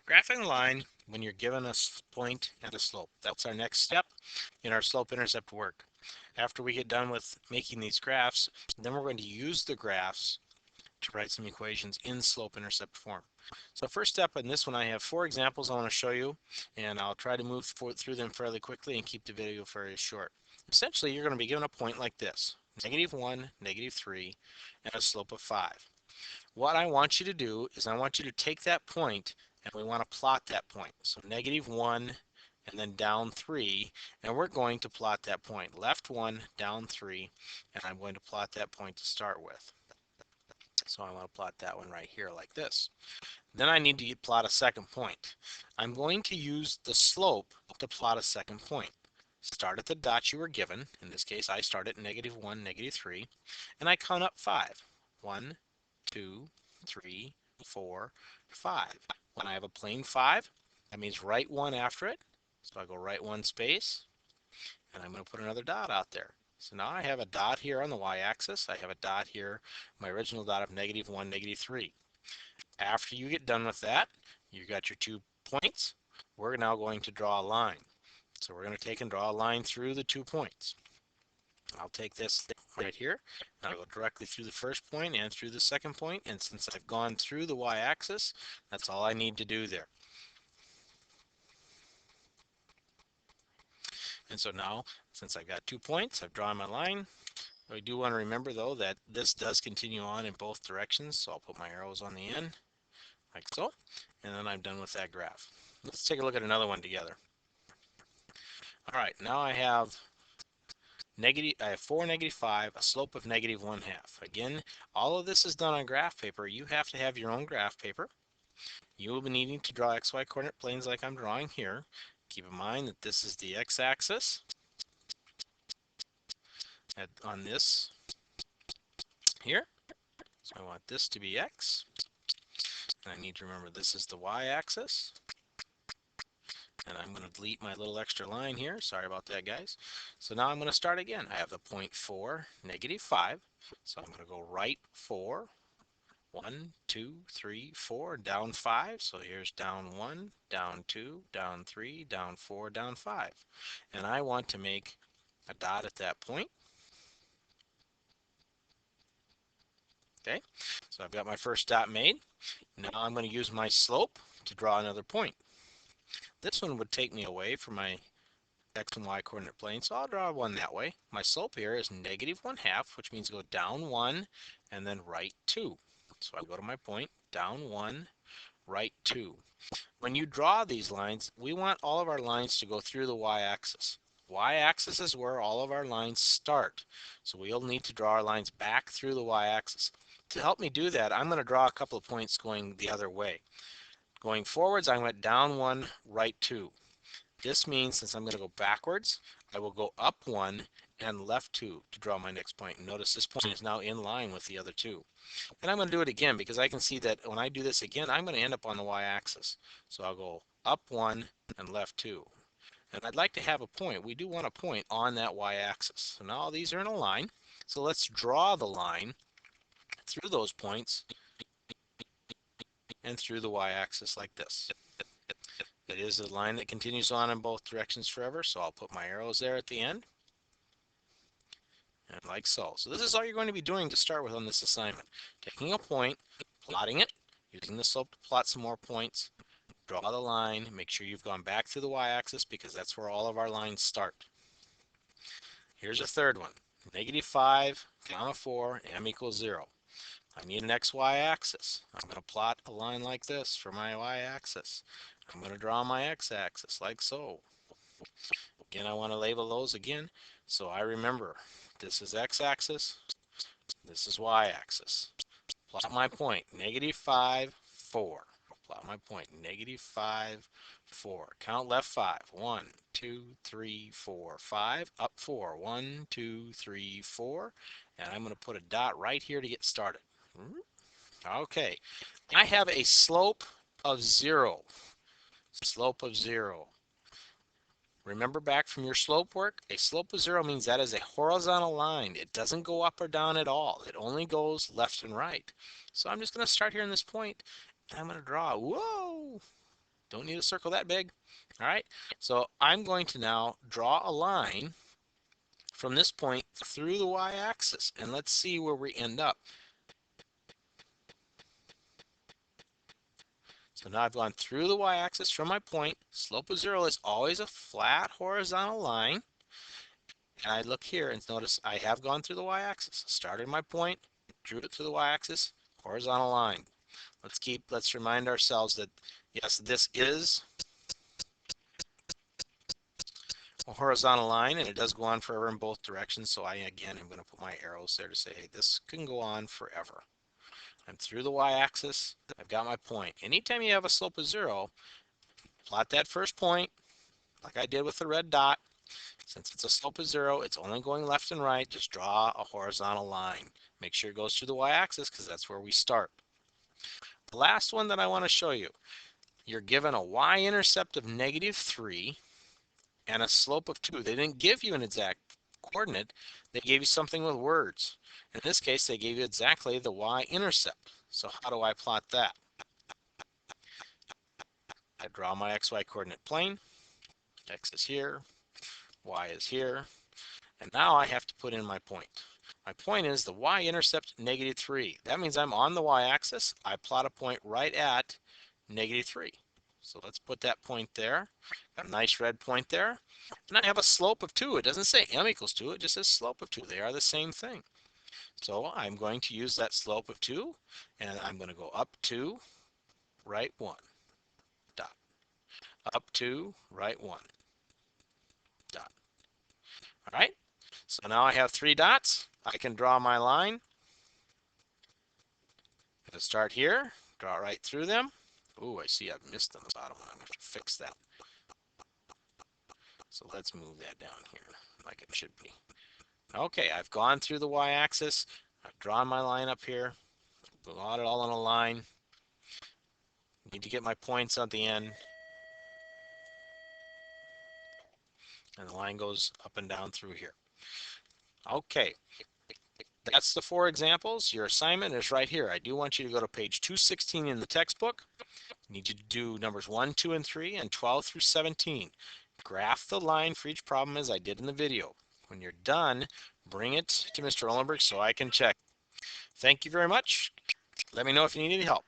Graphing a line when you're given a point and a slope. That's our next step in our slope-intercept work. After we get done with making these graphs, then we're going to use the graphs to write some equations in slope-intercept form. So first step in this one, I have 4 examples I want to show you, and I'll try to move through them fairly quickly and keep the video very short. Essentially, you're going to be given a point like this, -1, -3, and a slope of 5. What I want you to do is I want you to take that point and we want to plot that point. So -1 and then down 3, and we're going to plot that point. Left 1, down 3, and I'm going to plot that point to start with. So I want to plot that one right here like this. Then I need to plot a second point. I'm going to use the slope to plot a second point. Start at the dot you were given. In this case, I start at -1, -3, and I count up 5. 1, 2, 3, 4, 5. When I have a plain 5, that means write 1 after it. So I go write 1 space, and I'm going to put another dot out there. So now I have a dot here on the y-axis. I have a dot here, my original dot of -1, -3. After you get done with that, you got your 2 points. We're now going to draw a line. So we're going to take and draw a line through the 2 points. I'll take this right here, and I'll go directly through the first point and through the second point, and since I've gone through the y-axis, that's all I need to do there. And so now, since I've got 2 points, I've drawn my line. I do want to remember, though, that this does continue on in both directions, so I'll put my arrows on the end, like so, and then I'm done with that graph. Let's take a look at another one together. All right, now I have 4, -5, a slope of -1/2. Again, all of this is done on graph paper. You have to have your own graph paper. You will be needing to draw XY coordinate planes like I'm drawing here. Keep in mind that this is the x-axis on this here. So I want this to be x. And I need to remember this is the y-axis. And I'm going to delete my little extra line here. Sorry about that, guys. So now I'm going to start again. I have the point 4, -5. So I'm going to go right 4. 1, 2, 3, 4, down 5. So here's down 1, down 2, down 3, down 4, down 5. And I want to make a dot at that point. Okay, so I've got my first dot made. Now I'm going to use my slope to draw another point. This one would take me away from my x and y coordinate plane, so I'll draw one that way. My slope here is -1/2, which means go down 1 and then right 2. So I go to my point, down 1, right 2. When you draw these lines, we want all of our lines to go through the y-axis. Y-axis is where all of our lines start. So we'll need to draw our lines back through the y-axis. To help me do that, I'm going to draw a couple of points going the other way. Going forwards, I went down 1, right 2. This means since I'm going to go backwards, I will go up 1 and left 2 to draw my next point. Notice this point is now in line with the other 2. And I'm going to do it again because I can see that when I do this again, I'm going to end up on the y-axis. So I'll go up 1 and left 2. And I'd like to have a point. We do want a point on that y-axis. So now all these are in a line. So let's draw the line through those points and through the y-axis like this. It is a line that continues on in both directions forever, so I'll put my arrows there at the end. And like so. So this is all you're going to be doing to start with on this assignment. Taking a point, plotting it, using the slope to plot some more points, draw the line, make sure you've gone back through the y-axis because that's where all of our lines start. Here's a third one. -5, count of 4, m equals 0. I need an xy axis. I'm going to plot a line like this for my y-axis. I'm going to draw my x-axis like so. Again, I want to label those again so I remember this is x-axis, this is y-axis. Plot my point, -5, 4. Plot my point, -5, 4. Count left 5. 1, 2, 3, 4, 5. Up 4. 1, 2, 3, 4. And I'm going to put a dot right here to get started. Okay. I have a slope of 0. Slope of 0. Remember back from your slope work, a slope of 0 means that is a horizontal line. It doesn't go up or down at all. It only goes left and right. So I'm just going to start here in this point, and I'm going to draw. Whoa! Don't need a circle that big. All right, so I'm going to now draw a line from this point through the y-axis, and let's see where we end up. So now I've gone through the y-axis from my point. Slope of 0 is always a flat horizontal line. And I look here and notice I have gone through the y-axis. Started my point, drew it to the y-axis, horizontal line. Let's remind ourselves that yes, this is a horizontal line and it does go on forever in both directions. So again, I'm going to put my arrows there to say, hey, this can go on forever. I'm through the y-axis. I've got my point. Anytime you have a slope of 0, plot that first point like I did with the red dot. Since it's a slope of 0, it's only going left and right. Just draw a horizontal line. Make sure it goes through the y-axis because that's where we start. The last one that I want to show you, you're given a y-intercept of -3 and a slope of 2. They didn't give you an exact coordinate. They gave you something with words. In this case, they gave you exactly the y-intercept. So how do I plot that? I draw my xy coordinate plane. X is here, y is here, and now I have to put in my point. My point is the y-intercept -3. That means I'm on the y-axis. I plot a point right at -3. So let's put that point there. Got a nice red point there. And I have a slope of 2. It doesn't say m equals 2. It just says slope of 2. They are the same thing. So I'm going to use that slope of 2, and I'm going to go up 2, right 1, dot. Up 2, right 1, dot. All right? So now I have 3 dots. I can draw my line. I'm going to start here, draw right through them. Ooh, I see I've missed on the bottom one. I'm going to fix that. So let's move that down here like it should be. Okay, I've gone through the y-axis. I've drawn my line up here. Plot it all on a line. Need to get my points at the end. And the line goes up and down through here. Okay, that's the 4 examples. Your assignment is right here. I do want you to go to page 216 in the textbook. You need to do numbers 1, 2, and 3, and 12 through 17. Graph the line for each problem as I did in the video. When you're done, bring it to Mr. Ollenberg so I can check. Thank you very much. Let me know if you need any help.